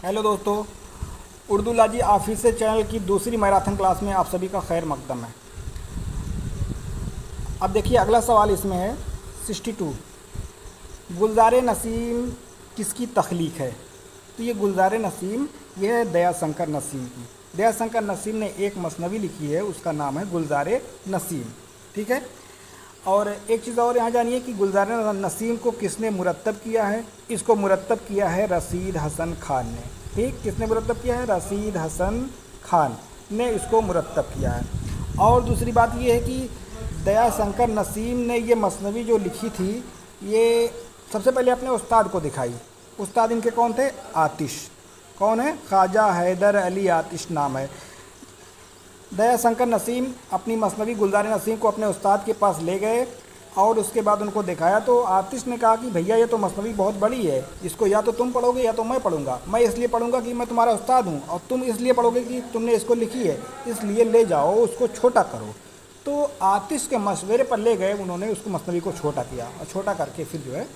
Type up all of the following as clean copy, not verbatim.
Hello दोस्तों, Urdu लाजी official channel की दूसरी मैराथन क्लास में आप सभी का खैर मकदम है। अब देखिए अगला सवाल इसमें है 62। गुलजार नसीम किसकी तख्लीक है? तो ये गुलजार नसीम ये है दयाशंकर नसीम की। दयाशंकर नसीम ने एक मसनवी लिखी है, उसका नाम है गुलजार नसीम। ठीक है। और एक चीज़ और यहाँ जानिए कि गुलजार नसीम को किसने मुरत्तब किया है? इसको मुरत्तब किया है रशीद हसन खान ने। ठीक, किसने मुरत्तब किया है? रशीद हसन खान ने इसको मुरत्तब किया है। और दूसरी बात ये है कि दयाशंकर नसीम ने ये मसनवी जो लिखी थी, ये सबसे पहले अपने उस्ताद को दिखाई। उस्ताद इनके कौन थे? आतिश। कौन है? ख्वाजा हैदर अली आतिश नाम है। दयाशंकर नसीम अपनी मसनवी गुलजार नसीम को अपने उस्ताद के पास ले गए और उसके बाद उनको दिखाया तो आतिश ने कहा कि भैया ये तो मसनवी बहुत बड़ी है, इसको या तो तुम पढ़ोगे या तो मैं पढ़ूंगा। मैं इसलिए पढ़ूंगा कि मैं तुम्हारा उस्ताद हूँ और तुम इसलिए पढ़ोगे कि तुमने इसको लिखी है, इसलिए ले जाओ, उसको छोटा करो। तो आतिश के मशवरे पर ले गए, उन्होंने उसको मसनवी को छोटा किया और छोटा करके फिर जो है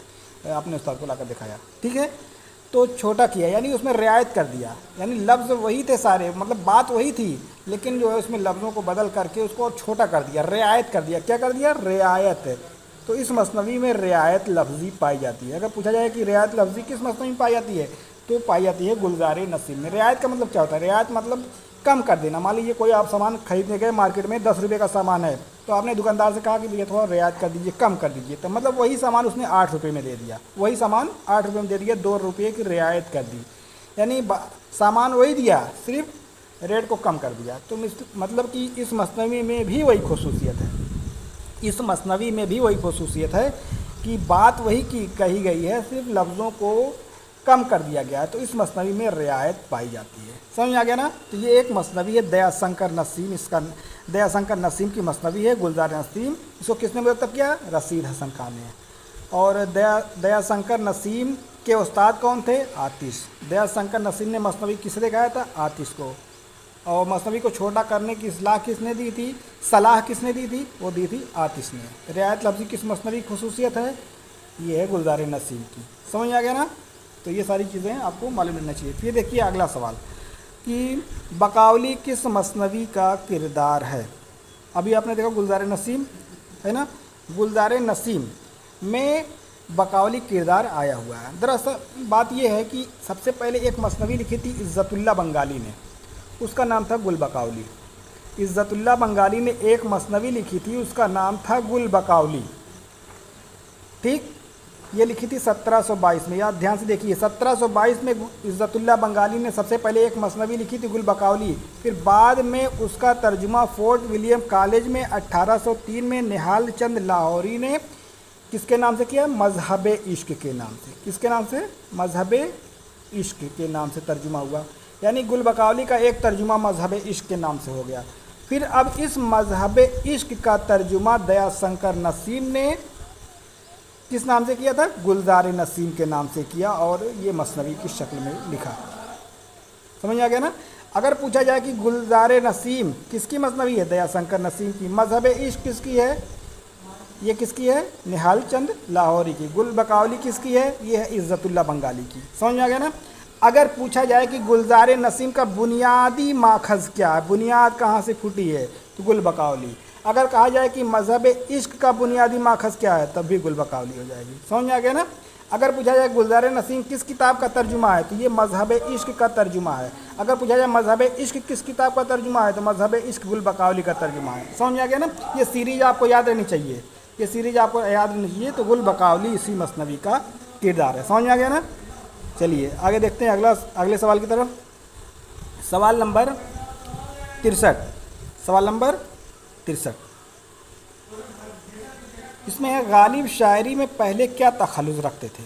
अपने उस्ताद को लाकर दिखाया। ठीक है। तो छोटा किया यानी उसमें रियायत कर दिया, यानी लफ्ज़ वही थे सारे, मतलब बात वही थी, लेकिन जो है उसमें लफ्ज़ों को बदल करके उसको और छोटा कर दिया, रियायत कर दिया। क्या कर दिया? रियायत। तो इस मसनवी में रियायत लफ्ज़ी पाई जाती है। अगर पूछा जाए कि रियायत लफ्ज़ी किस मसनवी में पाई जाती है, तो पाई जाती है गुलजार नसीम में। रियायत का मतलब क्या होता है? रियायत मतलब कम कर देना। मान लीजिए कोई आप सामान खरीदने गए मार्केट में, 10 रुपये का सामान है, तो आपने दुकानदार से कहा कि भैया थोड़ा रियायत कर दीजिए, कम कर दीजिए, तो मतलब वही सामान उसने 8 रुपये में दे दिया, वही सामान 8 रुपये में दे दिया, 2 रुपये की रियायत कर दी, यानी सामान वही दिया, सिर्फ रेट को कम कर दिया। तो मतलब कि इस मसनवी में भी वही खसूसियत है, इस मसनवी में भी वही खसूसियत है कि बात वही की कही गई है, सिर्फ लफ्ज़ों को कम कर दिया गया है, तो इस मसनवी में रियायत पाई जाती है। समझ आ गया ना? तो ये एक मसनवी है दयाशंकर नसीम, इसका दयाशंकर नसीम की मसनवी है गुलजार नसीम। इसको किसने मुरत्तब किया? रशीद हसन खान ने। और दयाशंकर नसीम के उस्ताद कौन थे? आतिश। दयाशंकर नसीम ने मसनवी किसे दिखाया था? आतिश को। और मसनवी को छोटा करने की सलाह किसने दी थी? सलाह किसने दी थी? वो दी थी आतिश ने। रियायत लफ्ज़ी किस मसनवी की खसूसियत है? ये है गुलजार नसीम की। समझ आ गया ना? तो ये सारी चीज़ें आपको मालूम रहना चाहिए। फिर देखिए अगला सवाल कि बकावली किस मसनवी का किरदार है? अभी आपने देखा गुलजार नसीम है ना, गुलजार नसीम में बकावली किरदार आया हुआ है। दरअसल बात यह है कि सबसे पहले एक मसनवी लिखी थी इज़्ज़तुल्लाह बंगाली ने, उसका नाम था गुल बकावली। इज़्ज़तुल्लाह बंगाली ने एक मसनवी लिखी थी, उसका नाम था गुल बकावली। ठीक, ये लिखी थी 1722 में। याद ध्यान से देखिए, 1722 में इज़्ज़तुल्लाह बंगाली ने सबसे पहले एक मसनवी लिखी थी गुल बकावली। फिर बाद में उसका तर्जुमा फोर्ट विलियम कॉलेज में 1803 में निहाल चंद लाहौरी ने किसके नाम से किया? मजहब इश्क के नाम से। किसके नाम से? मजहब इश्क के नाम से तर्जुमा हुआ, यानी गुल बकावली का एक तर्जुमा मजहब इश्क के नाम से हो गया। फिर अब इस मजहब इश्क का तर्जुमा दयाशंकर नसीम ने किस नाम से किया था? गुलजार नसीम के नाम से किया और ये मसनवी की शक्ल में लिखा। समझ आ गया ना? अगर पूछा जाए कि गुलजार नसीम किसकी मसनवी है? दयाशंकर नसीम की। मजहब इश्क किसकी है? ये किसकी है? निहाल चंद लाहौरी की। गुल बकावली किसकी है? ये है इज़्ज़तुल्लाह बंगाली की। समझ आ गया ना? अगर पूछा जाए कि गुलजार नसीम का बुनियादी माखज़ क्या है, बुनियाद कहाँ से फूटी है, तो गुल बकावली। अगर कहा जाए कि मजहब इश्क का बुनियादी माखज़ क्या है, तब भी गुल बकावली हो जाएगी। समझ आ गया ना? अगर पूछा जाए गुलजार नसीम किस किताब का तर्जुमा है, तो ये मजहब इश्क का तर्जुमा है। अगर पूछा जाए मजहब इश्क किस किताब का तर्जुमा है, तो मजहब इश्क गुल बकावली का तर्जुमा है। समझ आ गया ना? ये सीरीज आपको याद रहनी चाहिए, ये सीरीज आपको याद रहनी चाहिए। तो गुल बकावली इसी मसनवी का किरदार है। समझ आ गया ना? चलिए आगे देखते हैं अगले सवाल की तरफ। सवाल नंबर 63। सवाल नंबर 63 इसमें है गालिब शायरी में पहले क्या तखल्लुस रखते थे?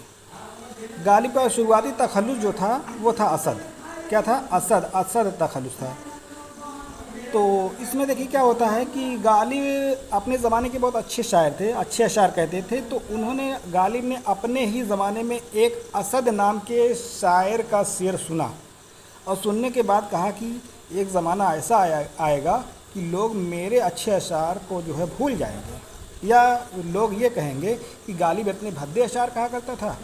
गालिब का शुरुआती तखल्लुस जो था वो था असद। क्या था? असद तखल्लुस था। तो इसमें देखिए क्या होता है कि गालिब अपने ज़माने के बहुत अच्छे शायर थे, अच्छे अशार कहते थे। तो उन्होंने गालिब ने अपने ही ज़माने में एक असद नाम के शायर का शेर सुना और सुनने के बाद कहा कि एक ज़माना ऐसा आएगा कि लोग मेरे अच्छे अशार को जो है भूल जाएंगे, या लोग ये कहेंगे कि गालिब इतने भद्दे अशार कहा करता था।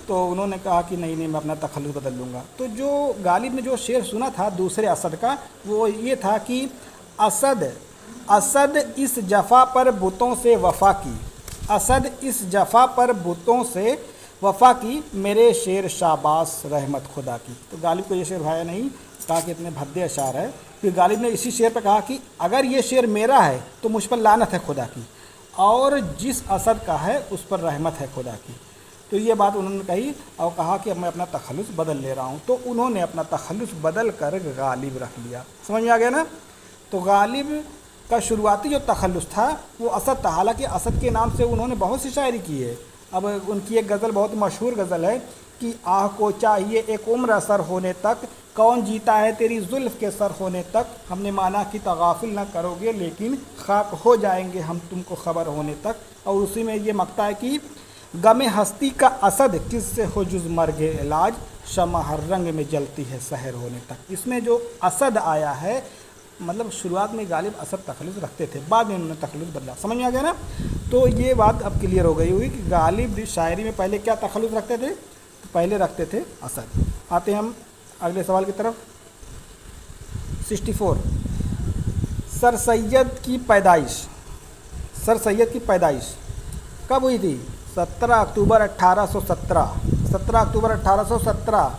तो उन्होंने कहा कि नहीं नहीं मैं अपना तखल्लुस बदल लूँगा। तो जो गालिब ने जो शेर सुना था दूसरे असद का, वो ये था कि असद असद इस जफ़ा पर बुतों से वफ़ा की, असद इस जफ़ा पर बुतों से वफ़ा की, मेरे शेर शाबाश रहमत खुदा की। तो गालिब को ये शेर भाया नहीं, कहा कि इतने भद्दे अशार है। फिर गालिब ने इसी शेर पर कहा कि अगर ये शेर मेरा है तो मुझ पर लानत है खुदा की, और जिस असद का है उस पर रहमत है खुदा की। तो ये बात उन्होंने कही और कहा कि अब मैं अपना तखल्लुस बदल ले रहा हूँ। तो उन्होंने अपना तखल्लुस बदल कर गालिब रख लिया। समझ में आ गया ना। तो गालिब का शुरुआती जो तखल्लुस था वो असद था। हालांकि असद के नाम से उन्होंने बहुत सी शायरी की है। अब उनकी एक गज़ल बहुत मशहूर गज़ल है कि आह को चाहिए एक उम्र असर होने तक, कौन जीता है तेरी जुल्फ़ के सर होने तक, हमने माना कि तगाफिल न करोगे लेकिन खाक हो जाएंगे हम तुमको खबर होने तक। और उसी में ये मकता है कि गमे हस्ती का असद किससे हो जुज़ मर्गे इलाज, शमा हर रंग में जलती है सहर होने तक। इसमें जो असद आया है, मतलब शुरुआत में गालिब असद तखल्लुस रखते थे, बाद में उन्होंने तखल्लुस बदला। समझ में आ गया ना। तो ये बात अब क्लियर हो गई हुई कि गालिब शायरी में पहले क्या तखल्लुस रखते थे, तो पहले रखते थे असद। आते हैं हम अगले सवाल की तरफ। 64, सर सैयद की पैदाइश। सर सैयद की पैदाइश कब हुई थी? 17 अक्टूबर 1817। 17 अक्टूबर 1817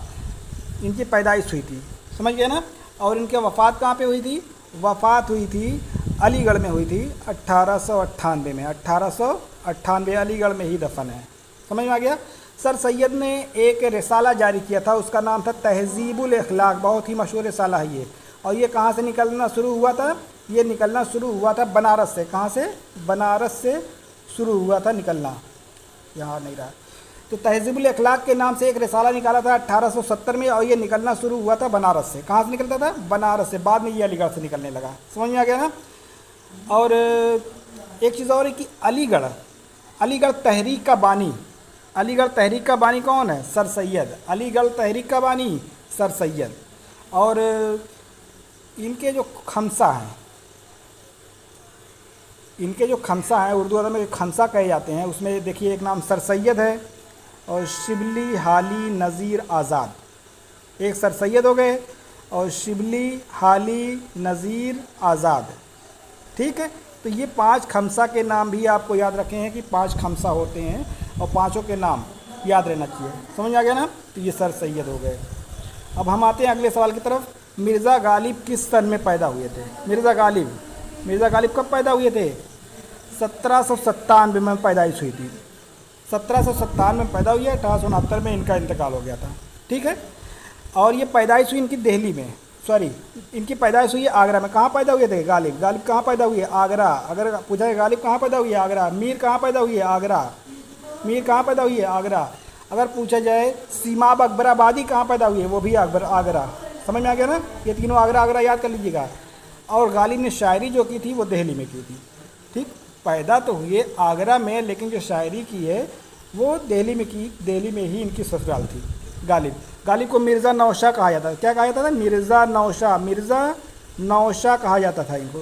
इनकी पैदाइश हुई थी। समझ गए ना। और इनके वफ़ात कहाँ पे हुई थी? वफ़ात हुई थी अलीगढ़ में हुई थी 1898 में। 1898 अलीगढ़ में ही दफन है। समझ में आ गया। सर सैयद ने एक रिसाला जारी किया था, उसका नाम था तहज़ीबुल अखलाक। बहुत ही मशहूर रिसाला है ये। और ये कहाँ से निकलना शुरू हुआ था? ये निकलना शुरू हुआ था बनारस से। कहाँ से? बनारस से शुरू हुआ था निकलना, यहाँ नहीं रहा। तो तहज़ीबुल अखलाक के नाम से एक रिसाला निकाला था 1870 में, और ये निकलना शुरू हुआ था बनारस से। कहाँ से निकलता था? बनारस से। बाद में ये अलीगढ़ से निकलने लगा। समझ में आ गया ना। और एक चीज़ और है कि अलीगढ़ तहरीक का बानी, अलीगढ़ तहरीक का बानी कौन है? सर सैयद। अलीगढ़ तहरीक का बानी सर सैयद। और इनके जो खमसा हैं, इनके जो खमसा हैं, उर्दू अदब में खमसा कहे जाते हैं, उसमें देखिए एक नाम सर सैयद है और शिबली, हाली, नज़ीर, आज़ाद। एक सर सैयद हो गए और शिबली, हाली, नज़ीर, आज़ाद। ठीक है। तो ये 5 खमसा के नाम भी आपको याद रखे हैं कि 5 खमसा होते हैं और 5ों के नाम याद रहना चाहिए। समझ में आ गया ना। तो ये सर सैयद हो गए। अब हम आते हैं अगले सवाल की तरफ। मिर्ज़ा गालिब किस सन में पैदा हुए थे? मिर्ज़ा गालिब कब पैदा हुए थे? 1797 में पैदाइश हुई थी। 1797 में पैदा हुई है। 1869 में इनका इंतकाल हो गया था। ठीक है। और ये पैदाइश हुई इनकी दिल्ली में, सॉरी इनकी पैदाइश हुई है आगरा में। कहाँ पैदा हुए थे गालिब? गालिब कहाँ पैदा हुई है? आगरा। अगर पूछा है गालिब कहाँ पैदा हुई है? आगरा। मीर कहाँ पैदा हुई है? आगरा। मीर कहाँ पैदा हुई है? आगरा। अगर पूछा जाए सीमाब अकबराबादी कहाँ पैदा हुई है? वो भी आगरा। समझ में आ गया ना। ये तीनों आगरा याद कर लीजिएगा। और गालिब ने शायरी जो की थी वो दिल्ली में की थी। ठीक। पैदा तो हुए आगरा में, लेकिन जो शायरी की है वो दिल्ली में की। दिल्ली में ही इनकी ससुराल थी। गालिब को मिर्ज़ा नौशाह कहा जाता था। क्या कहा जाता था? मिर्ज़ा नौशाह कहा जाता था इनको।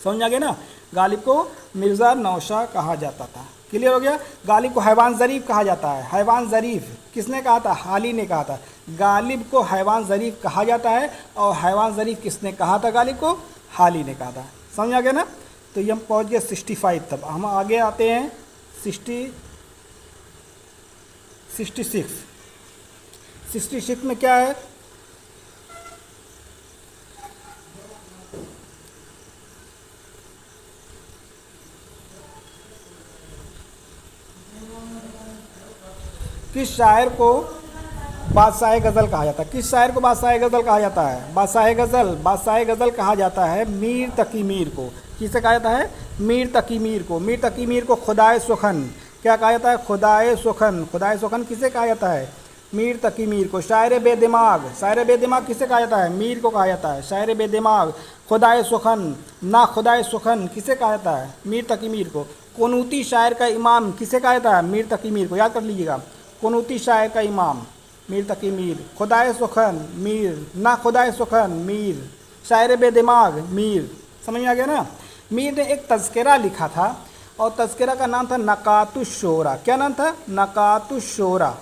समझ आ गया ना। गालिब को मिर्ज़ा नौशाह कहा जाता था। क्लियर हो गया। गालिब को हैवान ज़रीफ़ कहा जाता है। हैवान ज़रीफ़ किसने कहा था? हाली ने कहा था। गालिब को हैवान ज़रीफ़ कहा जाता है। और हैवान ज़रीफ़ किसने कहा था गालिब को? हाली ने कहा था। समझ आ गया ना। तो ये हम पहुँच गए 65। तब हम आगे आते हैं 66 में क्या है? किस शायर को बादशाह गज़ल कहा जाता है? किस शायर को बादशाह गज़ल कहा जाता है? बादशाह गज़ल कहा जाता है मीर तकी मीर को। किसे कहा जाता है? मीर तकी मीर को। मीर तकी मीर को खुदाए सुखन क्या कहा जाता है? खुदाए सुखन किसे कहा जाता है? मीर तकी मीर को। शायर बेदिमाग किसे कहा जाता है? मीर को कहा जाता है शायर बेदिमाग। खुदाए सुखन किसे कहा जाता है? मीर तकी मीर को। कुनूती शायर का इमाम किसे कहा जाता है? मीर तकी मीर को। याद कर लीजिएगा। कुनूती शायर का इमाम मीर तकी मीर। खुदाए सुखन मीर, ना खुदाए सुखन मीर। शायर बेदिमाग मीर। समझ में आ गया ना। मीर ने एक तज़किरा लिखा था और तस्करा का नाम था नकातुश्शोरा। क्या नाम था? नकातुश्शोरा।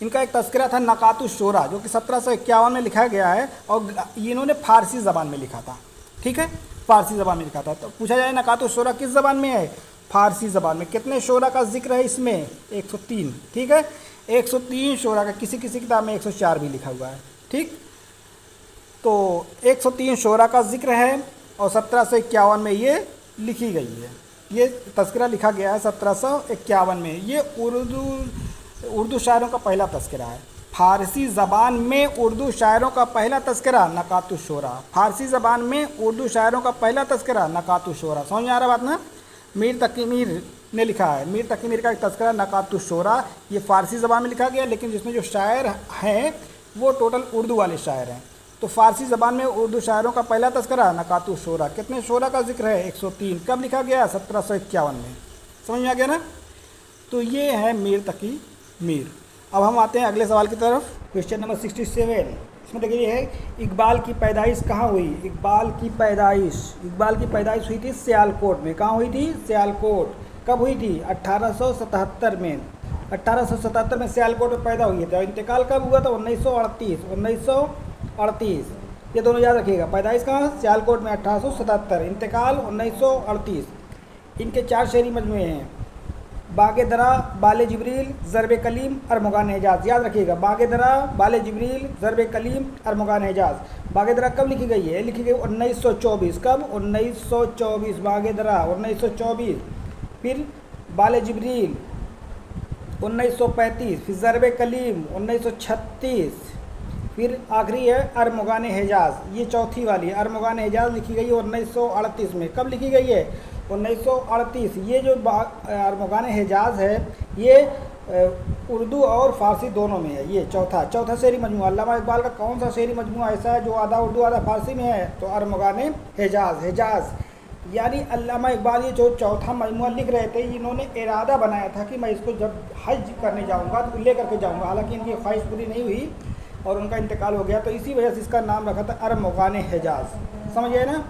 इनका एक तस्करा था नकातुश्शोरा, जो कि 1751 में लिखा गया है और इन्होंने फारसी ज़बान में लिखा था। ठीक है, फारसी ज़बान में लिखा था। तो पूछा जाए नकातुश्शोरा किस ज़बान में है? फारसी ज़बान में। कितने शोरा का जिक्र है इसमें? 103। ठीक है, 103 शोरा का, किसी किसी किताब में 104 भी लिखा हुआ है। ठीक, तो 103 शोरा का जिक्र है और 1751 में ये लिखी गई है। ये तस्करा लिखा गया है 1751 में। ये उर्दू शायरों का पहला तस्करा है। फारसी ज़बान में उर्दू शायरों का पहला तस्करा नकातुश्शोरा। फारसी ज़बान में उर्दू शायरों का पहला तस्करा नकातुश्शोरा। समझ में आ रहा बात ना? मीर तकी मीर ने लिखा है। मीर तकी मीर का एक तस्करा नकातुश्शोरा, ये फ़ारसी ज़बान में लिखा गया, लेकिन जिसमें जो शायर हैं वो टोटल उर्दू वाले शायर हैं। तो फ़ारसी ज़बान में उर्दू शायरों का पहला तस्करा नकातुश्शोरा। कितने शोरा का जिक्र है? 103। कब लिखा गया? 1751 में। समझ में आ गया ना? तो ये है मीर तकी मीर। अब हम आते हैं अगले सवाल की तरफ। Question number 67। इसमें देखिए है, इकबाल की पैदाइश कहाँ हुई? इकबाल की पैदाइश हुई थी सियालकोट में। कहाँ हुई थी? सियालकोट। कब हुई थी? 1877 में। 1877 में सियालकोट में पैदा हुए थे। और इंतकाल कब हुआ था? 1938। ये दोनों याद रखिएगा। पैदाइश कहाँ? सियालकोट में 1877, इंतकाल 1938। इनके 4 शेरी मजमूए हैं, बागे दरा, बाले जिब्रील, ज़रबे कलीम, अरमुगान एजाज। याद रखिएगा, बागे दरा, बाले जिब्रील, ज़रबे कलीम, अरमुगान एजाज। बागे दरा कब लिखी गई है? लिखी गई 1924। कब? 1924। बागे दरा 1924। फिर बाले जिब्रील 1935। फिर ज़रबे कलीम 1936। फिर आखिरी है अरमुगान हिजाज, ये चौथी वाली है। अरमुगान हिजाज लिखी गई है 1938 में। कब लिखी गई है? 1938। ये जो अरमुगान हिजाज है ये उर्दू और फ़ारसी दोनों में है। ये चौथा शेरी मजमूआ। अल्लामा इकबाल का कौन सा शेरी मजमूआ ऐसा है जो आधा उर्दू आधा फ़ारसी में है? तो अरमुगान हिजाज। यानी अल्लामा इकबाल ये जो चौथा मजमूआ लिख रहे थे, इन्होंने इरादा बनाया था कि मैं इसको जब हज करने जाऊँगा तो ले करके जाऊँगा। हालांकि इनकी ख्वाहिश पूरी नहीं हुई और उनका इंतकाल हो गया, तो इसी वजह से इसका नाम रखा था अरमुगान हिजाज। समझ गए ना?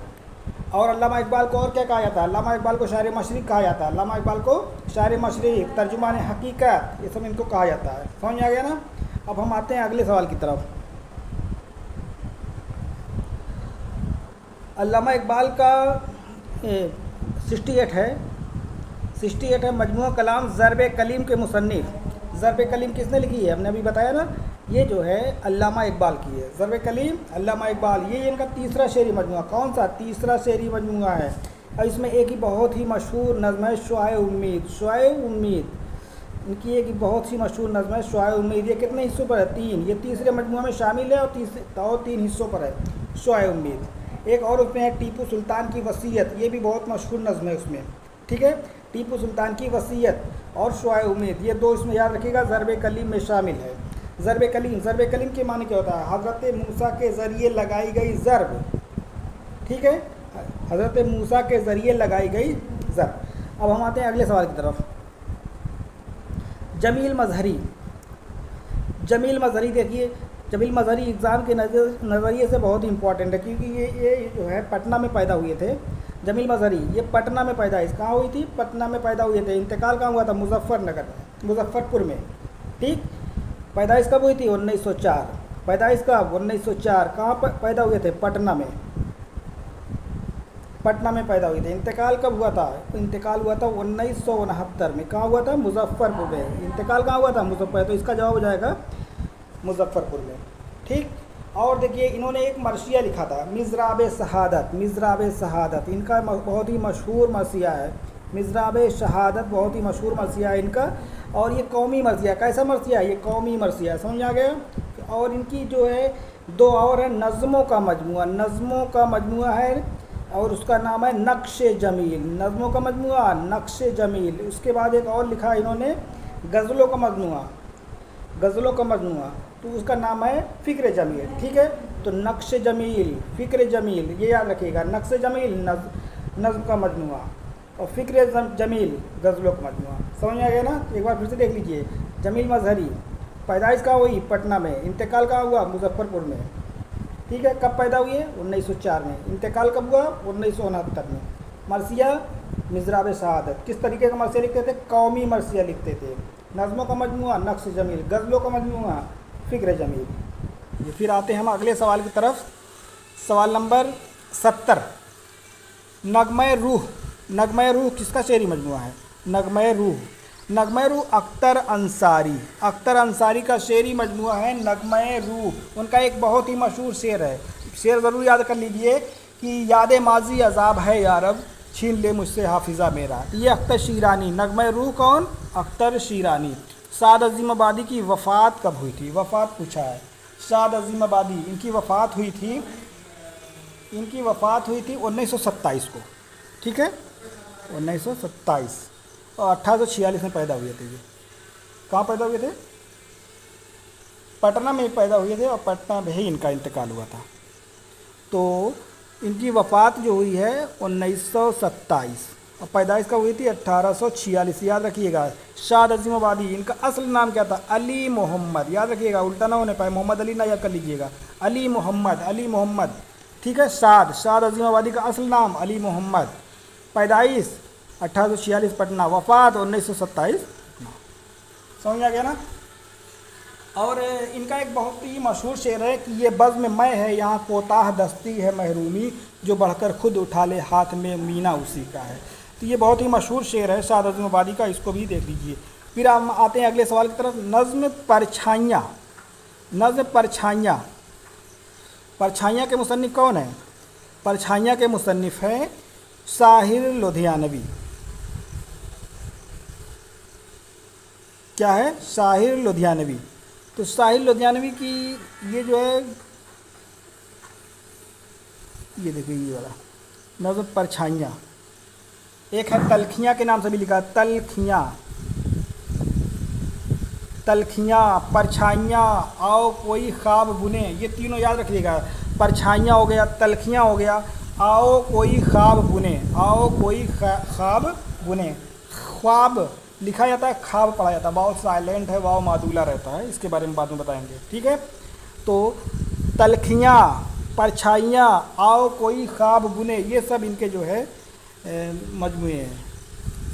और अल्लामा इकबाल को और क्या कहा जाता है? अल्लामा इकबाल को शायर मशरिक़ कहा जाता है। अल्लामा इकबाल को शायर मशरिक़, तर्जुमान हकीकत, ये सब इनको कहा जाता है। समझ में आ गया ना? अब हम आते हैं अगले सवाल की तरफ। अल्लामा इकबाल का 68 है मजमूआ कलाम ज़रबे कलीम के मुसन्निफ़। ज़रबे कलीम किसने लिखी है? हमने अभी बताया ना, ये जो है अल्लामा इकबाल की है। ज़रबे कलीम अल्लामा इकबाल, ये इनका तीसरा शेरी मजमूआ। कौन सा? तीसरा शेरी मजमूआ है। और इसमें एक ही बहुत ही मशहूर नज़्म है शुआए उम्मीद। इनकी एक बहुत ही मशहूर नज़्म है शुआए उम्मीद। ये कितने हिस्सों पर है? 3। ये तीसरे मजमूआ में शामिल है और 3 हिस्सों पर है शुआए उम्मीद। एक और उसमें है टीपू सुल्तान की वसीयत, ये भी बहुत मशहूर नज़्म है उसमें। ठीक है, टीपू सुल्तान की वसीयत और शुआए उम्मीद, ये 2 इसमें याद रखिएगा ज़रबे कलीम में शामिल है। ज़रबे कलीम के माने क्या होता है? हज़रत मूसा के ज़रिए लगाई गई ज़रब। ठीक है, हज़रत मूसा के ज़रिए लगाई गई ज़रब। अब हम आते हैं अगले सवाल की तरफ। जमील मज़हरी देखिए, जमील मज़हरी एग्ज़ाम के नज़रिए से बहुत ही इंपॉर्टेंट है, क्योंकि ये जो है पटना में पैदा हुए थे। जमील मज़हरी ये पटना में पैदाइश कहाँ हुई थी? पटना में पैदा हुए थे। इंतकाल कहाँ हुआ था? मुजफ्फरपुर में। ठीक, पैदाइश कब हुई थी? 1904। पैदाइश कब? 1904। कहाँ पर पैदा हुए थे? पटना में पैदा हुए थे। इंतकाल कब हुआ था? इंतकाल हुआ था 1969 में। कहाँ हुआ था? मुजफ्फरपुर में। इंतकाल कहाँ हुआ था? मुजफ्फर। तो इसका जवाब हो जाएगा मुजफ्फरपुर में। ठीक, और देखिए इन्होंने एक मरसिया लिखा था, मिज़राब शहादत। इनका बहुत ही मशहूर मरसिया है। मिज़राब शहादत बहुत ही मशहूर मरसिया है इनका। और ये कौमी मरसिया। कैसा मरसिया है? ये कौमी मरसिया। समझ आ गया? और इनकी जो है 2 और है, नज़्मों का मजमूआ है और उसका नाम है नक्श जमील। नज़्मों का मजमूआ नक्श जमील। उसके बाद एक और लिखा इन्होंने गज़लों का मजमूआ, तो उसका नाम है फ़िक्र जमील। ठीक है, तो नक्श जमील, फ़िक्र जमील, ये याद रखिएगा। नक्श जमील नज़्म का मजमूआ और फ़िक्र जमील गज़लों का मजमूआ। समझ में आ गया ना? एक बार फिर से देख लीजिए। जमील मज़हरी पैदाइश कहाँ हुई? पटना में। इंतकाल कहाँ हुआ? मुजफ्फरपुर में। ठीक है, कब पैदा हुए? 1904 में। इंतकाल कब हुआ? 1969 में। मरसिया मिज़राब शहादत, किस तरीके का मरसिया लिखते थे? कौमी मरसिया लिखते थे। नज़्मों का मजमूआ नक्श जमील, गज़लों का मजमूआ फ़िक्र जमील। ये फिर आते हैं हम अगले सवाल की तरफ। सवाल नंबर 70, नगमे रूह। नगमे रूह किसका शेरी मजमूआ है? नगमे रूह। नगमे रूह अख्तर अंसारी, अख्तर अंसारी का शेरी मजमूआ है नगमे रूह। उनका एक बहुत ही मशहूर शेर है, शेर ज़रूर याद कर लीजिए कि याद माजी अजाब है यारब, छीन ले मुझसे हाफिज़ा मेरा। ये अख्तर शीरानी। नगमे रूह कौन? अख्तर शीरानी। साद अज़ीम आबादी की वफ़ात कब हुई थी? वफ़ात पूछा है। साद अज़ीम आबादी, इनकी वफ़ात हुई थी 1927 को, ठीक है, 1927, और 1846 में पैदा हुए थे। ये कहाँ पैदा हुए थे? पटना में पैदा हुए थे, और पटना में ही इनका इंतकाल हुआ था। तो इनकी वफ़ात जो हुई है 1927, और पैदाइश का हुई थी 1846, याद रखिएगा। शाद अज़ीम आबादी, इनका असल नाम क्या था? अली मोहम्मद, याद रखिएगा, उल्टा ना होने पाए, मोहम्मद अली ना याद कर लीजिएगा, अली मोहम्मद, ठीक है। शाद अज़ीम आबादी का असल नाम अली मोहम्मद, पैदाइश 1846 पटना, वफ़ात 1927। समझ में आ गया ना? और इनका एक बहुत ही मशहूर शेर है कि ये बज़्म मैं है यहाँ कोताह दस्ती है महरूमी, जो बढ़कर खुद उठा ले हाथ में मीना उसी का है। तो ये बहुत ही मशहूर शेर है शाद अज़ीम आबादी का, इसको भी देख लीजिए। फिर हम आते हैं अगले सवाल की तरफ। नज़्म परछाइयाँ। नज़्म परछाइयाँ, परछाइयाँ के मुसन्निफ़ कौन है? परछाइयाँ के मुसन्निफ़ हैं साहिर लुधियानवी। क्या है? साहिर लुधियानवी। तो साहिर लुधियानवी की ये जो है, ये देखिए ये वाला नज़्म परछाइयाँ, एक है तलखियाँ के नाम से भी लिखा है, तलखियाँ, परछाइयाँ, आओ कोई ख्वाब बुने, ये तीनों याद रखिएगा। परछाइयाँ हो गया, तलखियाँ हो गया, आओ कोई ख्वाब बुने, आओ कोई ख्वाब बुने। ख्वाब लिखा जाता है, ख्वाब पढ़ा जाता है, वाव साइलेंट है, वाव मादूला रहता है, इसके बारे में बाद में बताएंगे, ठीक है। तो तलखियाँ, परछाइयाँ, आओ कोई ख्वाब बुने, ये सब इनके जो है मजमूए हैं।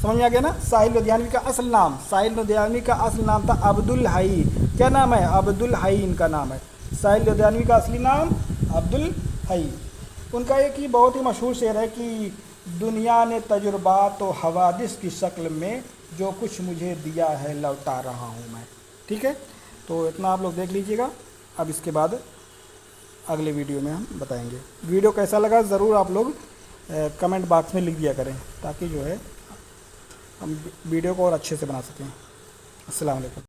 समझ में आ गया ना? साहिर लुधियानवी का असल नाम, साहिर लुधियानवी का असल नाम था अब्दुल हई। क्या नाम है? अब्दुल हई इनका नाम है। साहिर लुधियानवी का असली नाम अब्दुल हई। उनका एक ही बहुत ही मशहूर शेर है कि दुनिया ने तजुर्बात तो हवादिस की शक्ल में जो कुछ मुझे दिया है लौटा रहा हूँ मैं, ठीक है। तो इतना आप लोग देख लीजिएगा। अब इसके बाद अगले वीडियो में हम बताएंगे। वीडियो कैसा लगा ज़रूर आप लोग कमेंट बॉक्स में लिख दिया करें, ताकि जो है हम वीडियो को और अच्छे से बना सकें। अस्सलाम वालेकुम।